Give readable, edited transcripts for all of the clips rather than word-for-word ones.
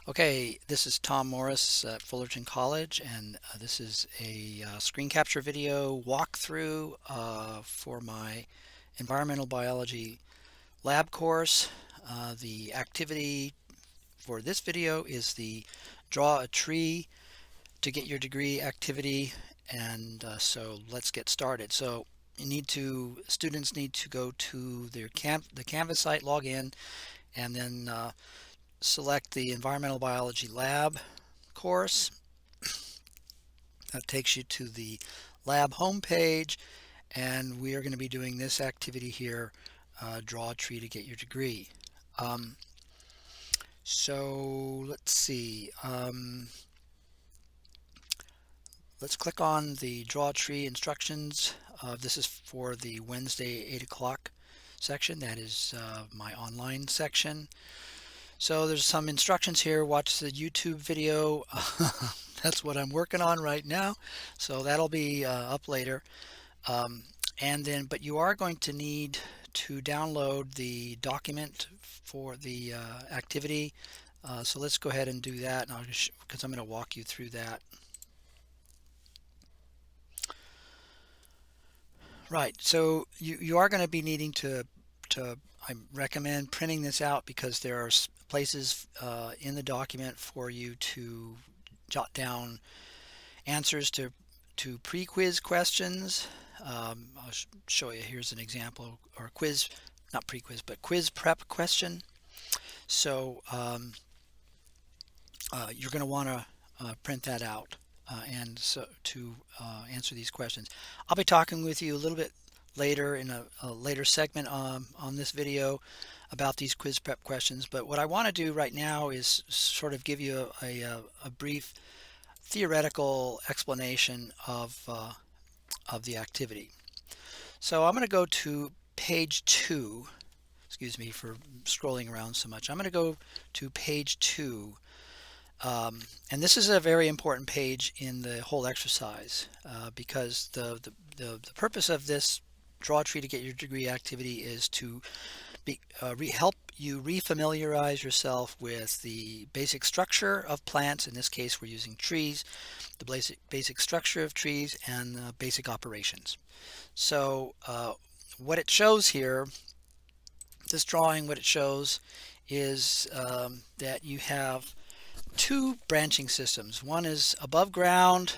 Okay, this is Tom Morris at Fullerton College, and this is a screen capture video walkthrough for my environmental biology lab course. The activity for this video is the draw a tree to get your degree activity, and so let's get started. So students need to go to the Canvas site, log in, and then select the environmental biology lab course. That takes you to the lab homepage, and we are going to be doing this activity here, draw a tree to get your degree. Um, so let's see. Let's click on the draw a tree instructions. This is for the Wednesday 8 o'clock section. That is my online section. So there's some instructions here. Watch the YouTube video. That's what I'm working on right now. So that'll be up later. Um, but you are going to need to download the document for the activity. So let's go ahead and do that, and because I'm going to walk you through that. Right. So you are going to be needing I recommend printing this out because there are places in the document for you to jot down answers to pre-quiz questions. I'll show you. Here's an example, or quiz, not pre-quiz, but quiz prep question. So you're going to want to print that out and so to answer these questions. I'll be talking with you a little bit later in a later segment on this video about these quiz prep questions. But what I want to do right now is sort of give you a brief theoretical explanation of the activity. So I'm going to go to page 2. Excuse me for scrolling around so much. I'm going to go to page 2. And this is a very important page in the whole exercise because the purpose of this draw a tree to get your degree activity is to help you refamiliarize yourself with the basic structure of plants. In this case, we're using trees, the basic structure of trees, and basic operations. So what it shows here, this drawing, what it shows is that you have two branching systems. One is above ground,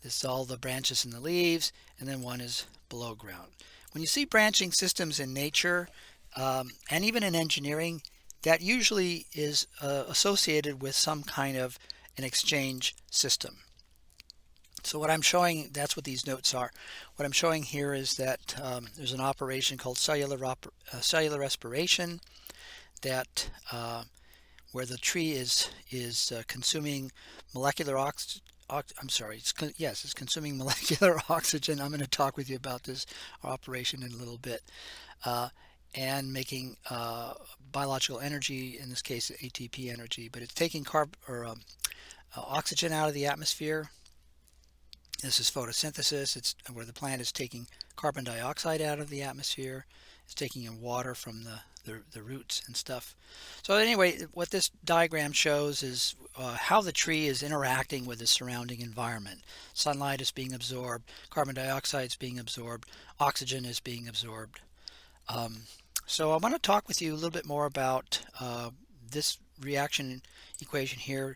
this is all the branches and the leaves, and then one is below ground. When you see branching systems in nature and even in engineering, that usually is associated with some kind of an exchange system. So what I'm showing, that's what these notes are. What I'm showing here is that there's an operation called cellular respiration that where the tree is consuming molecular it's consuming molecular oxygen. I'm going to talk with you about this operation in a little bit, and making biological energy, in this case ATP energy, but it's taking oxygen out of the atmosphere. This is photosynthesis. It's where the plant is taking carbon dioxide out of the atmosphere. It's taking in water from the roots and stuff. So anyway, what this diagram shows is how the tree is interacting with the surrounding environment. Sunlight is being absorbed, carbon dioxide is being absorbed, oxygen is being absorbed. So I want to talk with you a little bit more about this reaction equation here,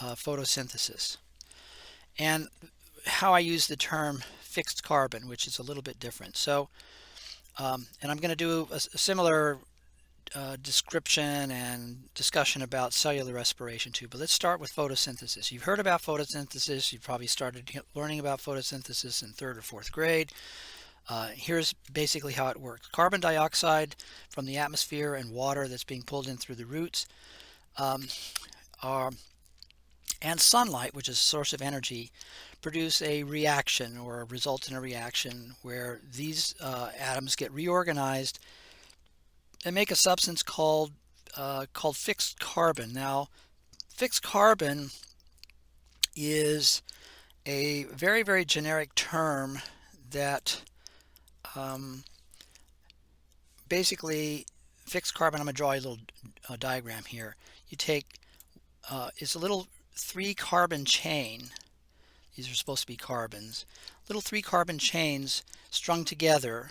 photosynthesis, and how I use the term fixed carbon, which is a little bit different. So, and I'm going to do a similar description and discussion about cellular respiration too, but let's start with photosynthesis. You've heard about photosynthesis. You've probably started learning about photosynthesis in 3rd or 4th grade. Here's basically how it works. Carbon dioxide from the atmosphere and water that's being pulled in through the roots and sunlight, which is a source of energy, produce a reaction or result in a reaction where these atoms get reorganized and make a substance called fixed carbon. Now, fixed carbon is a very, very generic term that basically fixed carbon. I'm going to draw a little diagram here. You take is a little 3-carbon chain. These are supposed to be carbons. Little 3-carbon chains strung together.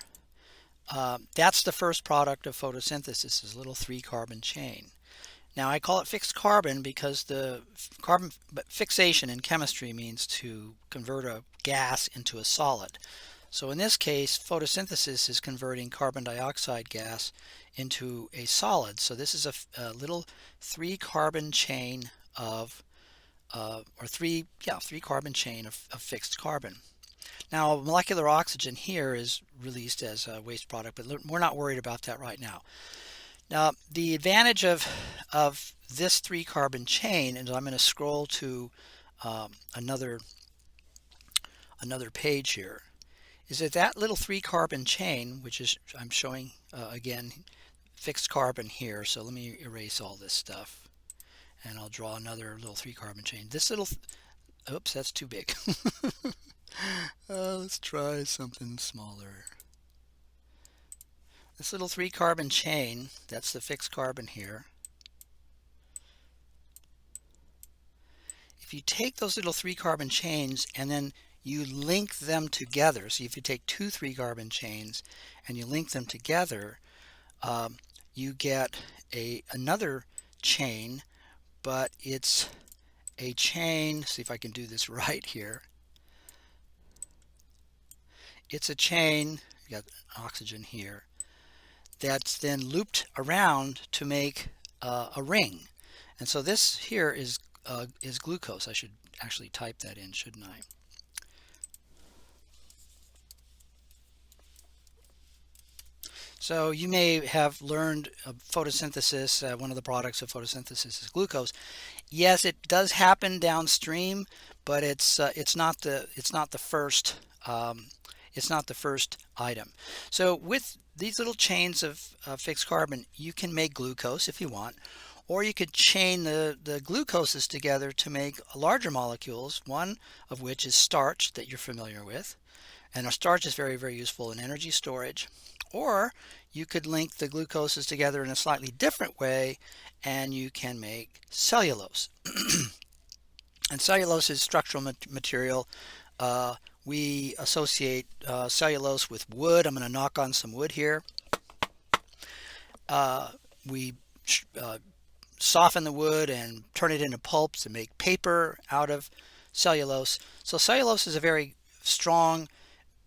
That's the first product of photosynthesis, is a little 3-carbon chain. Now I call it fixed carbon because the carbon fixation in chemistry means to convert a gas into a solid. So in this case, photosynthesis is converting carbon dioxide gas into a solid. So this is a little 3-carbon chain of three carbon chain of fixed carbon. Now molecular oxygen here is released as a waste product, but we're not worried about that right now. Now the advantage of this 3-carbon chain, and I'm going to scroll to another page here, is that little 3-carbon chain, which is, I'm showing again, fixed carbon here. So let me erase all this stuff and I'll draw another little 3-carbon chain. This little, oops, that's too big. Let's try something smaller. This little 3-carbon chain, that's the fixed carbon here. If you take those little 3-carbon chains and then you link them together, so if you take 2 3-carbon chains and you link them together, you get another chain, but it's a chain, see if I can do this right here. It's a chain, you got oxygen here, that's then looped around to make a ring. And so this here is glucose. I should actually type that in, shouldn't I? So you may have learned photosynthesis. One of the products of photosynthesis is glucose. Yes, it does happen downstream, but it's not the first item. So with these little chains of fixed carbon, you can make glucose if you want, or you could chain the glucoses together to make larger molecules, one of which is starch that you're familiar with. And our starch is very, very useful in energy storage. Or you could link the glucoses together in a slightly different way and you can make cellulose. And cellulose is structural material. We associate cellulose with wood. I'm going to knock on some wood here. We soften the wood and turn it into pulps and make paper out of cellulose. So cellulose is a very strong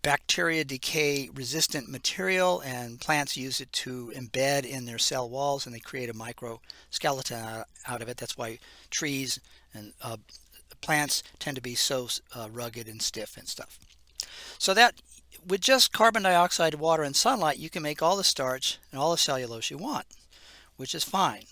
bacteria decay resistant material, and plants use it to embed in their cell walls, and they create a microskeleton out of it. That's why trees and plants tend to be so rugged and stiff and stuff. So that with just carbon dioxide, water, and sunlight, you can make all the starch and all the cellulose you want, which is fine.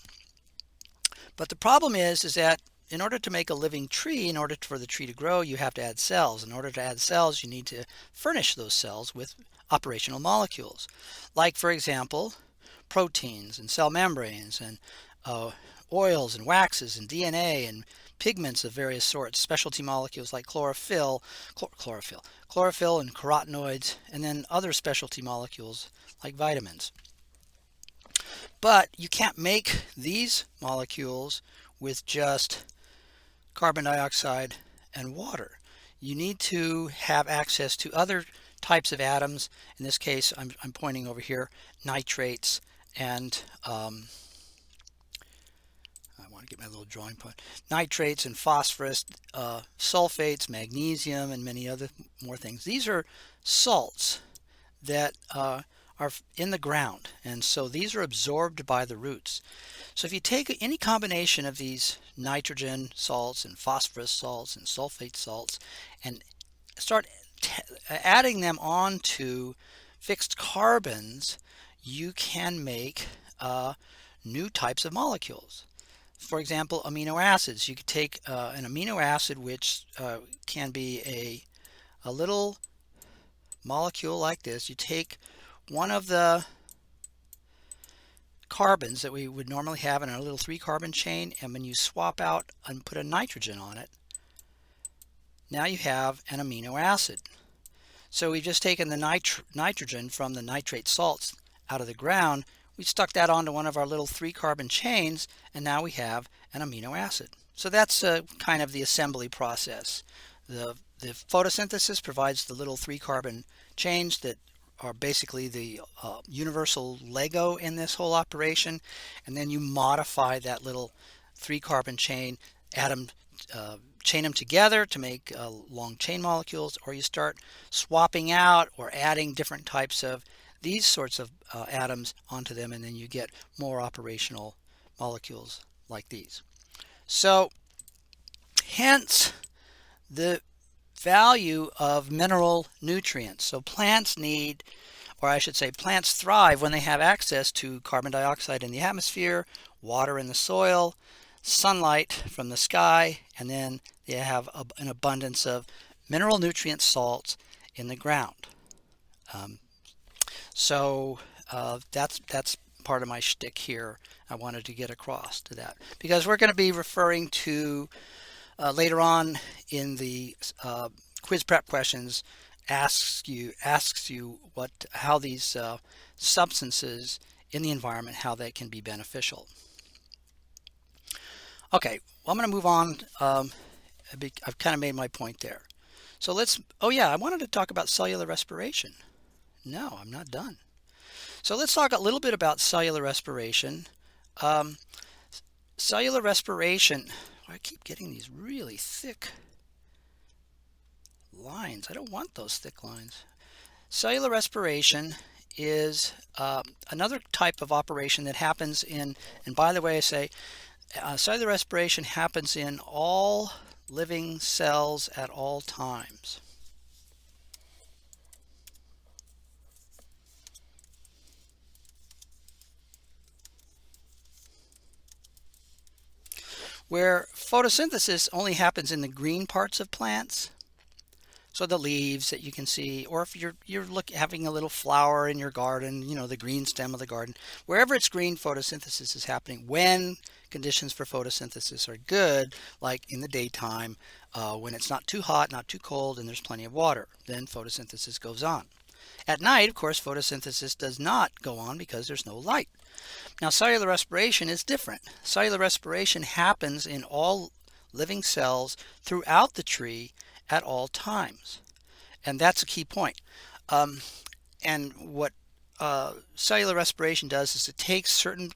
But the problem is that in order to make a living tree, in order for the tree to grow, you have to add cells. In order to add cells, you need to furnish those cells with operational molecules. Like, for example, proteins and cell membranes and oils and waxes and DNA and pigments of various sorts, specialty molecules like chlorophyll and carotenoids, and then other specialty molecules like vitamins. But you can't make these molecules with just carbon dioxide and water. You need to have access to other types of atoms. In this case, I'm pointing over here, nitrates and I want to get my little drawing point. Nitrates and phosphorus, sulfates, magnesium, and many other more things. These are salts that are in the ground, and so these are absorbed by the roots. So if you take any combination of these nitrogen salts and phosphorus salts and sulfate salts and start adding them onto fixed carbons, you can make new types of molecules. For example, amino acids. You could take an amino acid, which can be a little molecule like this. You take one of the carbons that we would normally have in our little 3-carbon chain, and when you swap out and put a nitrogen on it, now you have an amino acid. So we've just taken the nitrogen from the nitrate salts out of the ground, we stuck that onto one of our little 3-carbon chains, and now we have an amino acid. So that's kind of the assembly process. The photosynthesis provides the little 3-carbon chains that are basically the universal Lego in this whole operation, and then you modify that little 3-carbon chain, add them, chain them together to make long chain molecules, or you start swapping out or adding different types of these sorts of atoms onto them, and then you get more operational molecules like these. So hence the value of mineral nutrients. So plants need, or I should say plants thrive when they have access to carbon dioxide in the atmosphere, water in the soil, sunlight from the sky, and then they have an abundance of mineral nutrient salts in the ground. Um, that's part of my shtick here. I wanted to get across to that because we're going to be referring to later on in the quiz prep questions, asks you how these substances in the environment, how they can be beneficial. Okay, well, I'm going to move on. I've kind of made my point there. So oh yeah, I wanted to talk about cellular respiration. No, I'm not done. So let's talk a little bit about cellular respiration. Cellular respiration, I keep getting these really thick lines. I don't want those thick lines. Cellular respiration is another type of operation that happens in, and by the way, I say cellular respiration happens in all living cells at all times. Where photosynthesis only happens in the green parts of plants, so the leaves that you can see, or if you're having a little flower in your garden, you know, the green stem of the garden, wherever it's green, photosynthesis is happening when conditions for photosynthesis are good, like in the daytime, when it's not too hot, not too cold, and there's plenty of water, then photosynthesis goes on. At night, of course, photosynthesis does not go on because there's no light. Now, cellular respiration is different. Cellular respiration happens in all living cells throughout the tree at all times. And that's a key point. And what cellular respiration does is it takes certain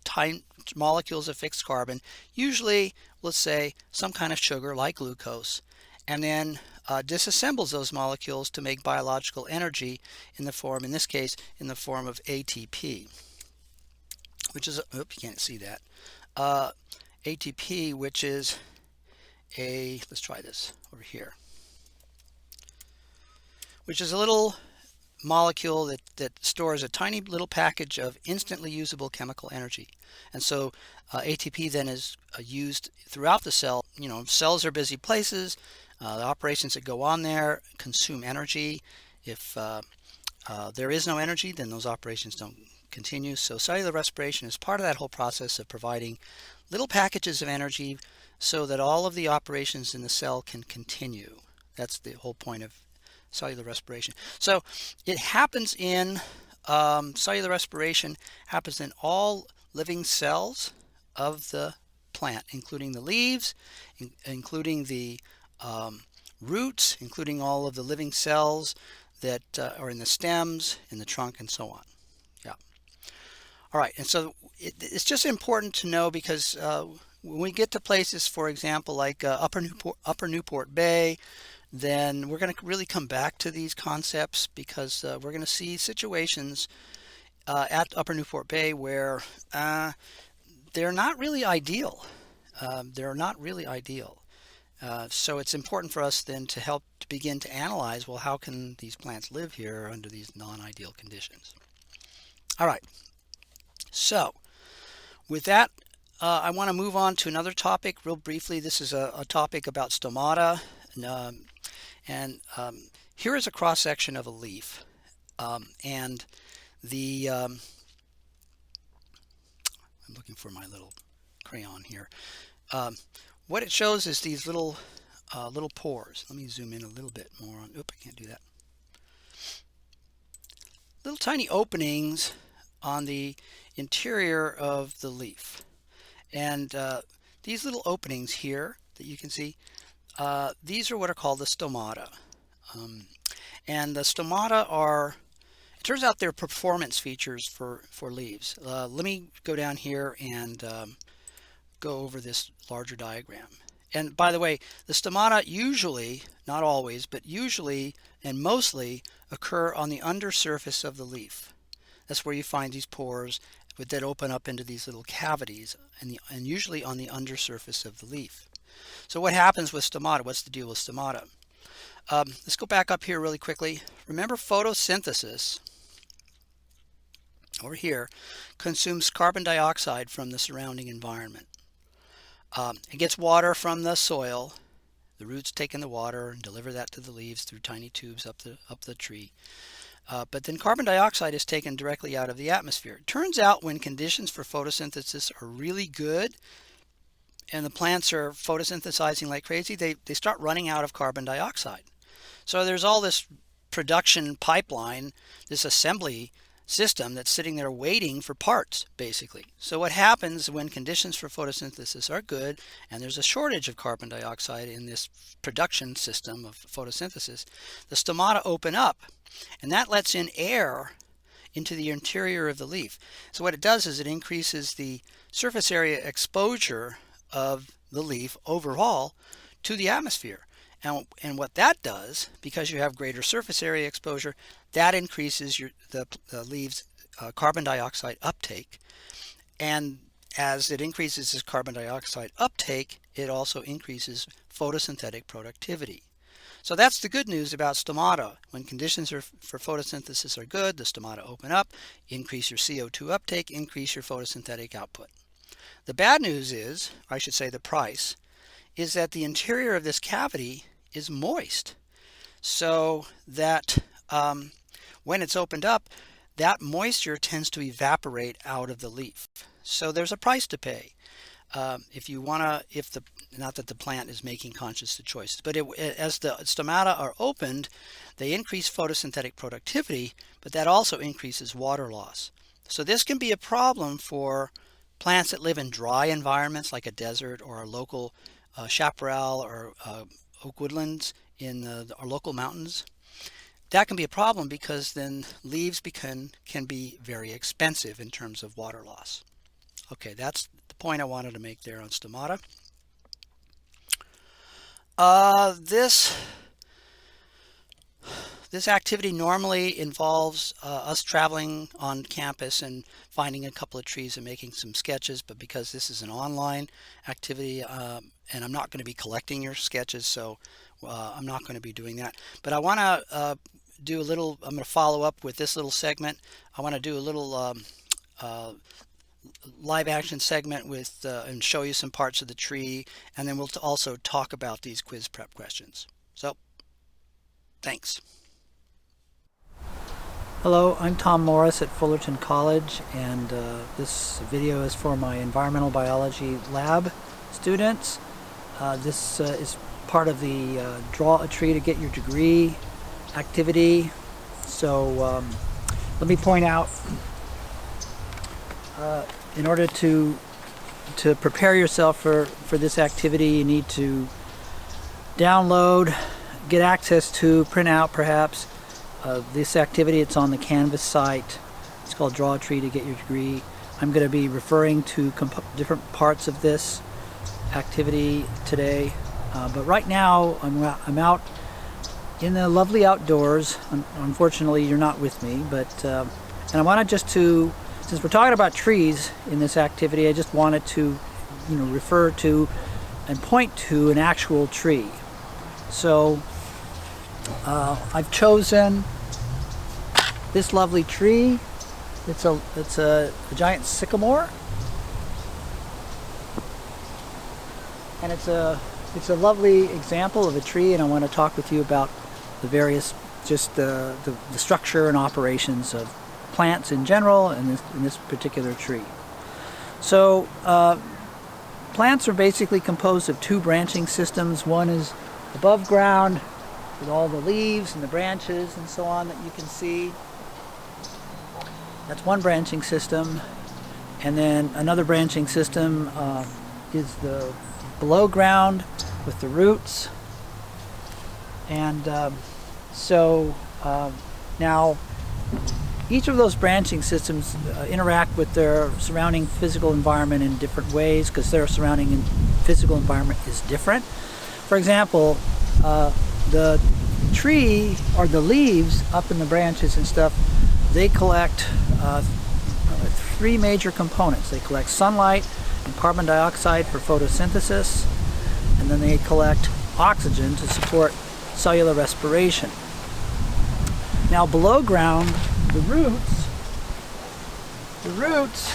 molecules of fixed carbon, usually, let's say, some kind of sugar like glucose, and then disassembles those molecules to make biological energy in this case, in the form of ATP. Which is, you can't see that. ATP, which is let's try this over here, which is a little molecule that stores a tiny little package of instantly usable chemical energy. And so ATP then is used throughout the cell. You know, cells are busy places. The operations that go on there consume energy. If there is no energy, then those operations don't continue. So cellular respiration is part of that whole process of providing little packages of energy so that all of the operations in the cell can continue. That's the whole point of cellular respiration. So it happens in cellular respiration happens in all living cells of the plant, including the leaves, including the roots, including all of the living cells that are in the stems, in the trunk, and so on. Yeah. All right, and so it's just important to know because when we get to places, for example, like Upper Newport Bay, then we're going to really come back to these concepts because we're going to see situations at Upper Newport Bay where they're not really ideal. So it's important for us then to help to begin to analyze, well, how can these plants live here under these non-ideal conditions? All right. So with that, I want to move on to another topic real briefly. This is a topic about stomata. And here is a cross-section of a leaf. And I'm looking for my little crayon here. What it shows is these little pores. Let me zoom in a little bit more on. Oop, I can't do that. Little tiny openings on the interior of the leaf. And these little openings here that you can see, these are what are called the stomata. And the stomata are, it turns out they're performance features for leaves. Let me go down here and go over this larger diagram. And by the way, the stomata usually, not always, but usually and mostly occur on the undersurface of the leaf. That's where you find these pores that open up into these little cavities, and usually on the undersurface of the leaf. So what happens with stomata? What's the deal with stomata? Let's go back up here really quickly. Remember, photosynthesis over here consumes carbon dioxide from the surrounding environment. It gets water from the soil. The roots take in the water and deliver that to the leaves through tiny tubes up the tree. But then carbon dioxide is taken directly out of the atmosphere. It turns out when conditions for photosynthesis are really good and the plants are photosynthesizing like crazy, they start running out of carbon dioxide. So there's all this production pipeline, this assembly system that's sitting there waiting for parts, basically. So what happens when conditions for photosynthesis are good and there's a shortage of carbon dioxide in this production system of photosynthesis, the stomata open up, and that lets in air into the interior of the leaf. So what it does is it increases the surface area exposure of the leaf overall to the atmosphere. And what that does, because you have greater surface area exposure, that increases the leaves' carbon dioxide uptake. And as it increases this carbon dioxide uptake, it also increases photosynthetic productivity. So that's the good news about stomata. When conditions for photosynthesis are good, the stomata open up, increase your CO2 uptake, increase your photosynthetic output. The bad news is, or I should say the price, is that the interior of this cavity is moist, so that when it's opened up, that moisture tends to evaporate out of the leaf. So there's a price to pay. Not that the plant is making conscious choices, but as the stomata are opened, they increase photosynthetic productivity, but that also increases water loss. So this can be a problem for plants that live in dry environments like a desert or a local chaparral or oak woodlands in our local mountains. That can be a problem because then leaves can be very expensive in terms of water loss. Okay, that's the point I wanted to make there on stomata. This activity normally involves us traveling on campus and finding a couple of trees and making some sketches, but because this is an online activity and I'm not going to be collecting your sketches, so I'm not going to be doing that. But I want to do a little, I'm going to follow up with this little segment. I want to do a little live action segment with and show you some parts of the tree, and then we'll also talk about these quiz prep questions. So, thanks. Hello, I'm Tom Morris at Fullerton College, and this video is for my environmental biology lab students. This is part of the Draw a Tree to Get Your Degree activity. So let me point out, in order to prepare yourself for this activity, you need to download, get access to, print out perhaps, this activity. It's on the Canvas site. It's called Draw a Tree to Get Your Degree. I'm going to be referring to different parts of this activity today, but right now I'm out in the lovely outdoors. Unfortunately, you're not with me, but and I wanted just to, since we're talking about trees in this activity, I just wanted to, refer to and point to an actual tree. So I've chosen this lovely tree. It's a giant sycamore, and it's a lovely example of a tree. And I want to talk with you about the various, just the structure and operations of plants in general, and in this particular tree. So plants are basically composed of two branching systems. One is above ground with all the leaves and the branches and so on that you can see. That's one branching system. And then another branching system is the below ground with the roots. And now each of those branching systems interact with their surrounding physical environment in different ways, because their surrounding physical environment is different. For example, the tree, or the leaves up in the branches and stuff, they collect three major components. They collect sunlight and carbon dioxide for photosynthesis, and then they collect oxygen to support cellular respiration. Now below ground, the roots,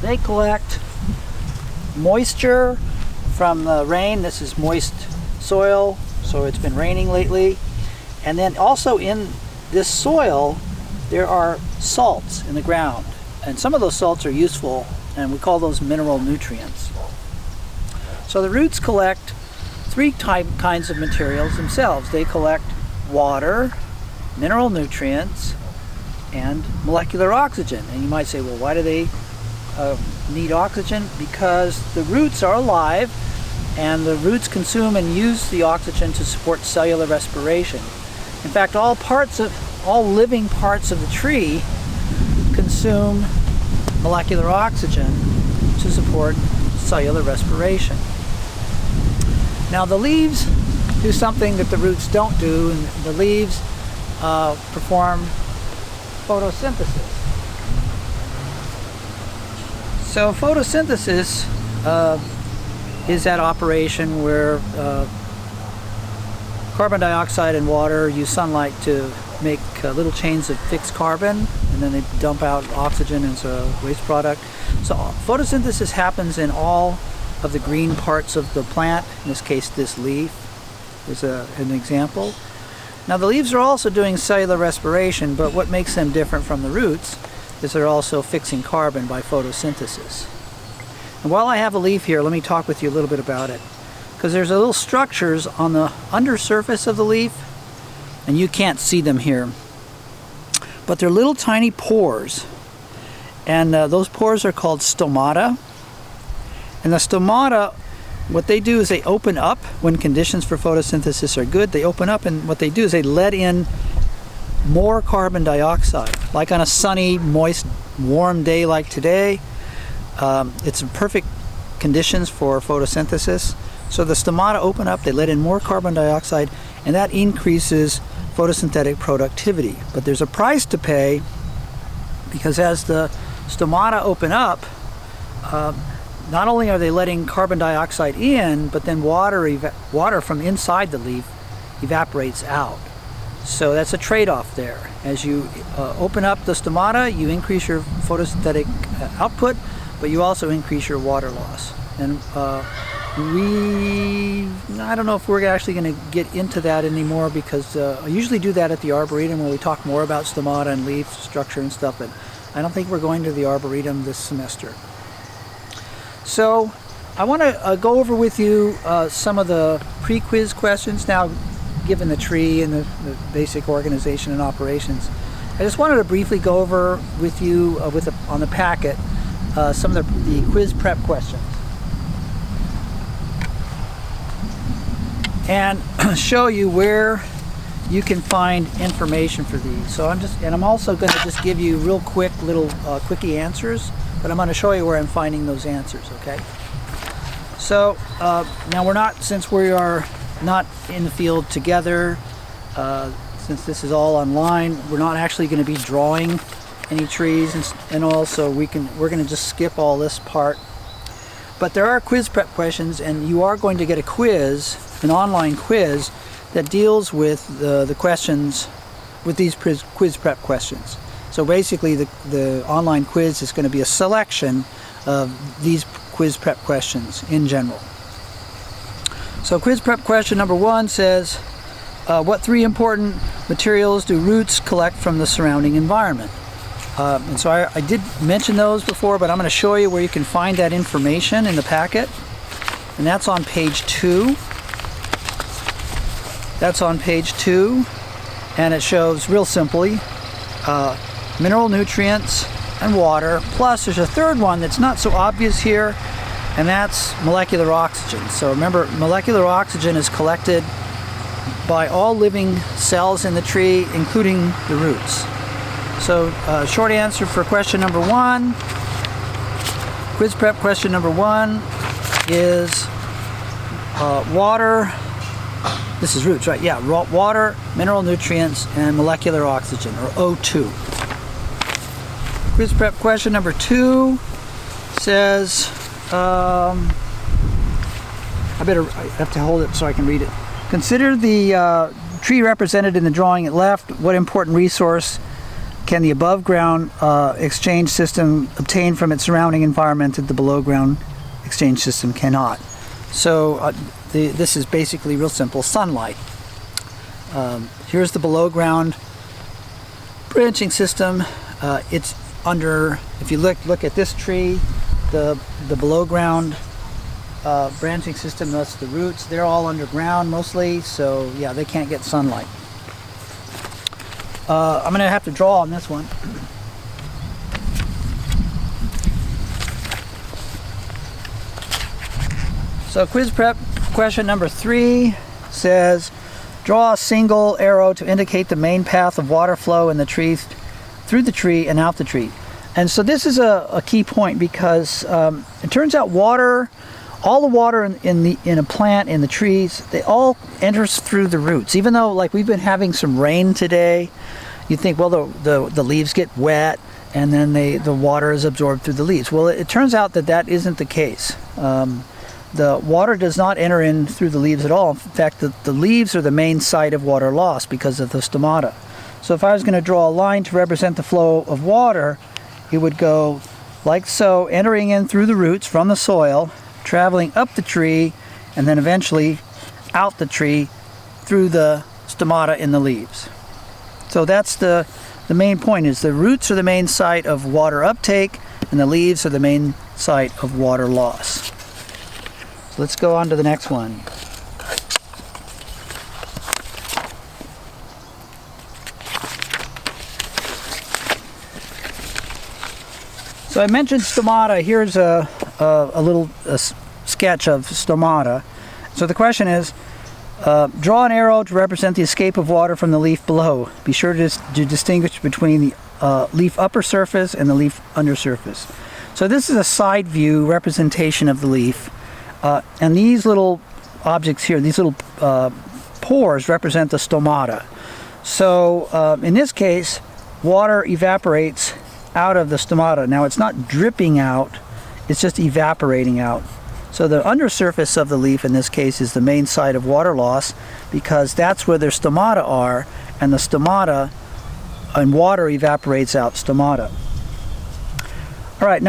they collect moisture from the rain. This is moist soil, so it's been raining lately. And then also in this soil, there are salts in the ground. And some of those salts are useful, and we call those mineral nutrients. So the roots collect three kinds of materials themselves. They collect water, mineral nutrients, and molecular oxygen. And you might say, well, why do they need oxygen? Because the roots are alive, and the roots consume and use the oxygen to support cellular respiration. In fact, all living parts of the tree consume molecular oxygen to support cellular respiration. Now the leaves do something that the roots don't do, and the leaves perform photosynthesis. So photosynthesis is that operation where carbon dioxide and water use sunlight to make little chains of fixed carbon, and then they dump out oxygen as a waste product. So photosynthesis happens in all of the green parts of the plant. In this case, this leaf is an example. Now the leaves are also doing cellular respiration, but what makes them different from the roots is they're also fixing carbon by photosynthesis. And while I have a leaf here, let me talk with you a little bit about it, because there's little structures on the undersurface of the leaf, and you can't see them here, but they're little tiny pores, and those pores are called stomata. And the stomata, what they do is they open up when conditions for photosynthesis are good. They open up, and what they do is they let in more carbon dioxide. Like on a sunny, moist, warm day like today, it's perfect conditions for photosynthesis. So the stomata open up, they let in more carbon dioxide, and that increases photosynthetic productivity. But there's a price to pay, because as the stomata open up, not only are they letting carbon dioxide in, but then water from inside the leaf evaporates out. So that's a trade-off there. As you open up the stomata, you increase your photosynthetic output, but you also increase your water loss. And I don't know if we're actually going to get into that anymore, because I usually do that at the Arboretum, where we talk more about stomata and leaf structure and stuff, but I don't think we're going to the Arboretum this semester. So I want to go over with you some of the pre-quiz questions now, given the tree and the basic organization and operations. I just wanted to briefly go over with you on the packet some of the quiz prep questions, and show you where you can find information for these. So I'm also going to just give you real quick little quickie answers, but I'm going to show you where I'm finding those answers, okay? So now since we are not in the field together, since this is all online, we're not actually going to be drawing any trees, and also we're going to just skip all this part. But there are quiz prep questions, and you are going to get a quiz, an online quiz, that deals with the questions, with these quiz prep questions. So basically the online quiz is going to be a selection of these quiz prep questions in general. So quiz prep question number 1 says, what 3 important materials do roots collect from the surrounding environment? And so I did mention those before, but I'm going to show you where you can find that information in the packet. And that's on page 2. That's on page 2. And it shows, real simply, mineral nutrients and water. Plus there's a third one that's not so obvious here, and that's molecular oxygen. So remember, molecular oxygen is collected by all living cells in the tree, including the roots. So short answer for question number 1, quiz prep question number 1 is water. This is roots, right? Yeah, water, mineral nutrients, and molecular oxygen, or O2. Quiz prep question number 2 says, I have to hold it so I can read it. Consider the tree represented in the drawing at left. What important resource can the above ground exchange system obtain from its surrounding environment that the below ground exchange system cannot? So this is basically real simple: sunlight. Here's the below ground branching system. It's under, if you look at this tree, the below ground branching system, that's the roots, they're all underground mostly, so yeah, they can't get sunlight. I'm going to have to draw on this one. So quiz prep question number 3 says, draw a single arrow to indicate the main path of water flow in the tree, through the tree and out the tree. And so this is a key point, because it turns out water, all the water in a plant, in the trees, they all enters through the roots. Even though, like, we've been having some rain today, you think, well, the leaves get wet and then the water is absorbed through the leaves. Well, it turns out that isn't the case. The water does not enter in through the leaves at all. In fact, the leaves are the main site of water loss because of the stomata. So if I was going to draw a line to represent the flow of water, it would go like so, entering in through the roots from the soil, traveling up the tree, and then eventually out the tree through the stomata in the leaves. So that's the main point, is the roots are the main site of water uptake, and the leaves are the main site of water loss. So let's go on to the next one. So I mentioned stomata. Here's a little sketch of stomata. So the question is, draw an arrow to represent the escape of water from the leaf below. Be sure to distinguish between the leaf upper surface and the leaf under surface. So this is a side view representation of the leaf. And these little objects here, these little pores, represent the stomata. So in this case, water evaporates out of the stomata. Now, it's not dripping out, it's just evaporating out. So the undersurface of the leaf in this case is the main site of water loss, because that's where their stomata are, and the stomata and water evaporates out stomata. All right,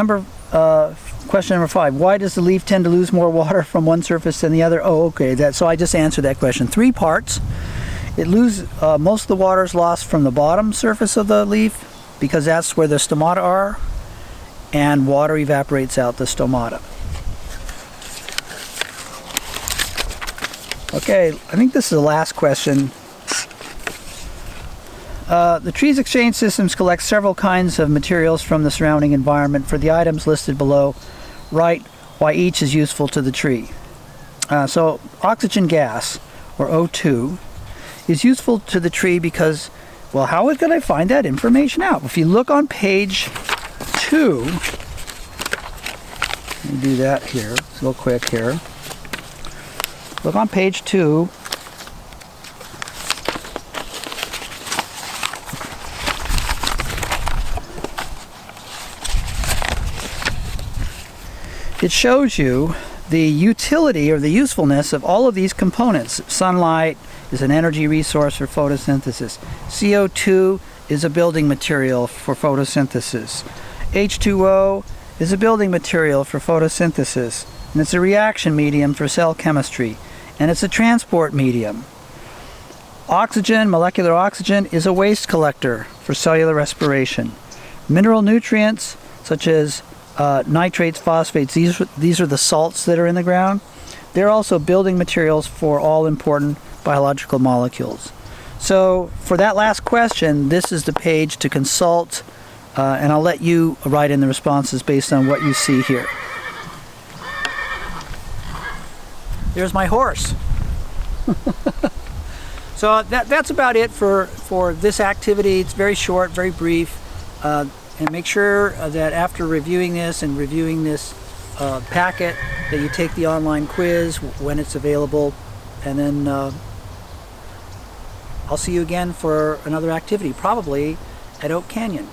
question number 5. Why does the leaf tend to lose more water from one surface than the other? Oh, okay, so I just answered that question. 3 parts. Most of the water is lost from the bottom surface of the leaf, because that's where the stomata are, and water evaporates out the stomata. Okay, I think this is the last question. The tree's exchange systems collect several kinds of materials from the surrounding environment. For the items listed below, write why each is useful to the tree. So oxygen gas, or O2, is useful to the tree because, well, how can I find that information out? If you look on page 2, let me do that here, it's real quick here. Look on page 2. It shows you the utility or the usefulness of all of these components. Sunlight is an energy resource for photosynthesis. CO2 is a building material for photosynthesis. H2O is a building material for photosynthesis, and it's a reaction medium for cell chemistry, and it's a transport medium. Oxygen, molecular oxygen, is a waste collector for cellular respiration. Mineral nutrients, such as nitrates, phosphates, these are the salts that are in the ground. They're also building materials for all important biological molecules. So for that last question, this is the page to consult, and I'll let you write in the responses based on what you see here. there's my horse. So that's about it for this activity. It's very short, very brief, and make sure that after reviewing this packet that you take the online quiz when it's available, and then I'll see you again for another activity, probably at Oak Canyon.